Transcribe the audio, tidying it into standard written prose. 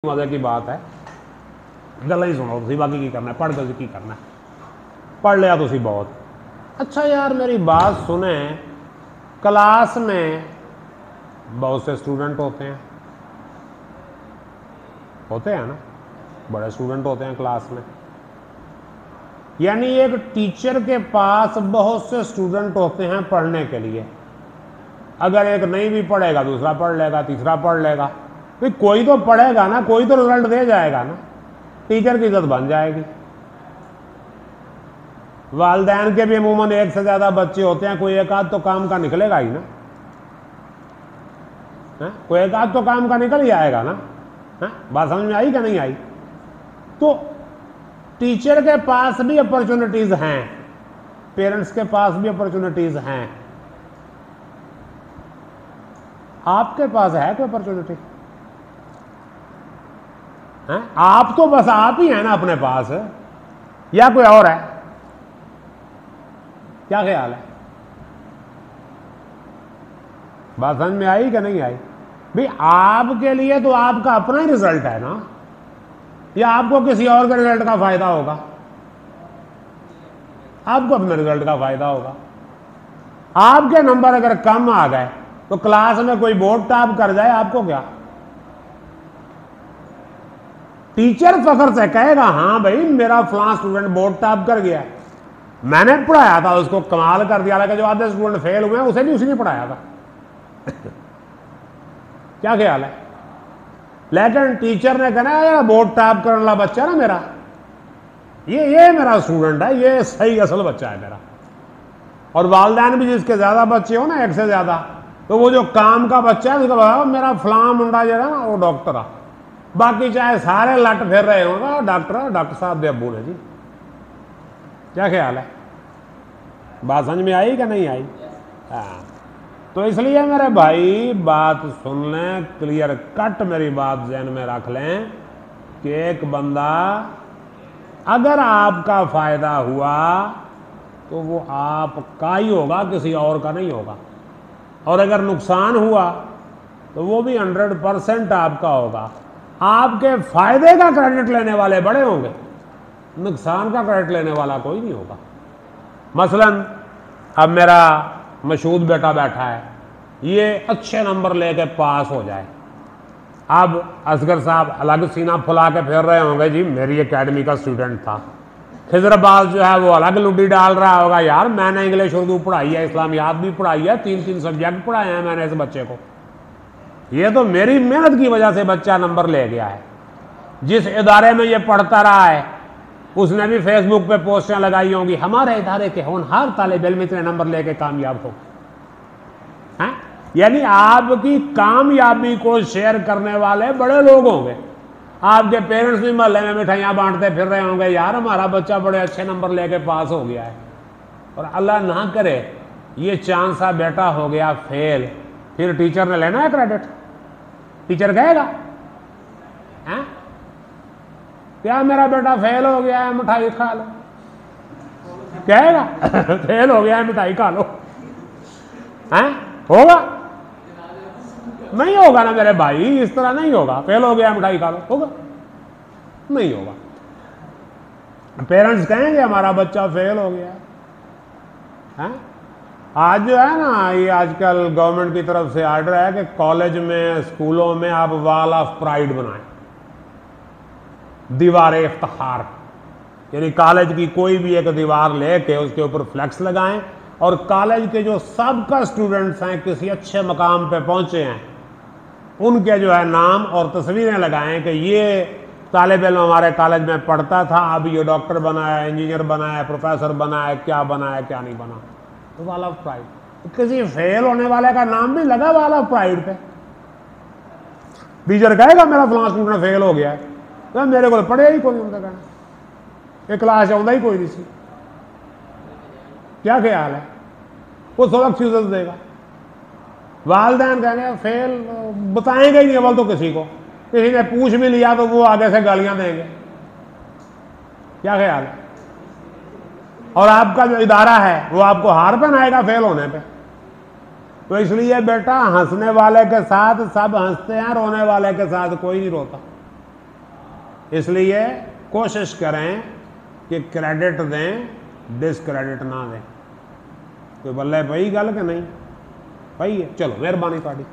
मजे की बात है, गल ही सुनो तुम, बाकी की करना है, पढ़ के की करना है, पढ़ लिया तुम बहुत अच्छा। यार मेरी बात सुने, क्लास में बहुत से स्टूडेंट होते हैं ना, बड़े स्टूडेंट होते हैं क्लास में। यानी एक टीचर के पास बहुत से स्टूडेंट होते हैं पढ़ने के लिए। अगर एक नहीं भी पढ़ेगा दूसरा पढ़ लेगा, तीसरा पढ़ लेगा, भाई कोई तो पढ़ेगा ना, कोई तो रिजल्ट दे जाएगा ना, टीचर की इज्जत बन जाएगी। वालिदैन के भी अमूमन एक से ज्यादा बच्चे होते हैं, कोई एक आध तो काम का निकलेगा ही ना, है? कोई एक आध तो काम का निकल ही आएगा ना, है? बात समझ में आई क्या नहीं आई? तो टीचर के पास भी अपॉर्चुनिटीज हैं, पेरेंट्स के पास भी अपॉर्चुनिटीज हैं। आपके पास है कोई अपॉर्चुनिटी? आप तो बस आप ही है ना अपने पास, या कोई और है? क्या ख्याल है? बात समझ में आई क्या नहीं आई? भाई आपके लिए तो आपका अपना ही रिजल्ट है ना, या आपको किसी और के रिजल्ट का फायदा होगा? आपको अपने रिजल्ट का फायदा होगा। आपके नंबर अगर कम आ गए तो क्लास में कोई बोर्ड टॉप कर जाए, आपको क्या? टीचर फखर से कहेगा हाँ भाई मेरा फलां स्टूडेंट बोर्ड टॉप कर गया, मैंने पढ़ाया था उसको, कमाल कर दिया। लेकिन जो आधे स्टूडेंट फेल हुए हैं उसे भी उसी ने पढ़ाया था। क्या ख्याल है? लेकिन टीचर ने कहना यार बोर्ड टॉप करने वाला बच्चा ना मेरा, ये मेरा स्टूडेंट है, ये सही असल बच्चा है मेरा। और वालिदैन भी जिसके ज्यादा बच्चे हो ना, एक से ज्यादा, तो वो जो काम का बच्चा है उसका बताओ मेरा फलां मुंडा जो है ना वो डॉक्टर है, बाकी चाहे सारे लट फिर रहे होगा डॉक्टर साहब दे अब्बू ने जी। क्या ख्याल है? बात समझ में आई क्या नहीं आई? हाँ, तो इसलिए मेरे भाई बात सुन लें, क्लियर कट मेरी बात ज़हन में रख लें कि एक बंदा अगर आपका फायदा हुआ तो वो आपका ही होगा, किसी और का नहीं होगा। और अगर नुकसान हुआ तो वो भी 100% आपका होगा। आपके फायदे का क्रेडिट लेने वाले बड़े होंगे, नुकसान का क्रेडिट लेने वाला कोई नहीं होगा। मसलन अब मेरा मशहूद बेटा बैठा है, ये अच्छे नंबर लेके पास हो जाए, अब असगर साहब अलग सीना फुला के फिर रहे होंगे जी मेरी एकेडमी का स्टूडेंट था। खिजराबाद जो है वो अलग लुड्डी डाल रहा होगा, यार मैंने इंग्लिश उर्दू पढ़ाई है, इस्लामियात भी पढ़ाई है, 3 सब्जेक्ट पढ़ाए हैं मैंने इस बच्चे को, ये तो मेरी मेहनत की वजह से बच्चा नंबर ले गया है। जिस इदारे में ये पढ़ता रहा है उसने भी फेसबुक पे पोस्टें लगाई होंगी, हमारे इदारे के होनहार तालिब इल्म इतने नंबर लेके कामयाब हो। हैं? यानी आपकी कामयाबी को शेयर करने वाले बड़े लोग होंगे। आपके पेरेंट्स भी मोहल्ले में मिठाइयाँ बांटते फिर रहे होंगे, यार हमारा बच्चा बड़े अच्छे नंबर लेके पास हो गया है। और अल्लाह ना करे ये चांद सा बेटा हो गया फेल, फिर टीचर ने लेना है क्रेडिट? टीचर कहेगा हैं क्या मेरा बेटा फेल हो गया है मिठाई खा लो? कहेगा फेल हो गया है मिठाई खा लो? हैं? होगा? नहीं होगा ना मेरे भाई, इस तरह नहीं होगा। फेल हो गया मिठाई खा लो, होगा? नहीं होगा। पेरेंट्स कहेंगे हमारा बच्चा फेल हो गया है। आज जो है ना, ये आजकल गवर्नमेंट की तरफ से आर्डर है कि कॉलेज में स्कूलों में आप वॉल ऑफ प्राइड बनाएं, दीवार इफ्तिखार। यानी कॉलेज की कोई भी एक दीवार लेके उसके ऊपर फ्लैक्स लगाएं, और कॉलेज के जो सबका स्टूडेंट्स हैं किसी अच्छे मकाम पे पहुंचे हैं उनके जो है नाम और तस्वीरें लगाएं कि ये तालिब इल्म हमारे कॉलेज में पढ़ता था, अब ये डॉक्टर बना है, इंजीनियर बना है, प्रोफेसर बना है, क्या बना है क्या नहीं बना। तो वॉल ऑफ प्राइड, तो किसी फेल होने वाले का नाम भी लगा वॉल ऑफ प्राइड पे। टीचर कहेगा मेरा फलां स्टूडेंट फेल हो गया है, तो मेरे को पढ़े ही कोई, उनका कहना एक क्लास आਉਂਦਾ ही कोई नहीं सी। क्या ख्याल है? वो सब एक्सक्यूजेस देगा। वालिदैन कहेंगे फेल, बताएंगे ही नहीं अव्वल तो किसी को, किसी ने पूछ भी लिया तो वो आगे से गालियां देंगे। क्या ख्याल है? और आपका जो इदारा है वो आपको हार पहनाएगा फेल होने पे। तो इसलिए बेटा हंसने वाले के साथ सब हंसते हैं, रोने वाले के साथ कोई नहीं रोता। इसलिए कोशिश करें कि क्रेडिट दें, डिसक्रेडिट ना दें। कोई बल्ले पई गल कि नहीं पई है? चलो मेहरबानी।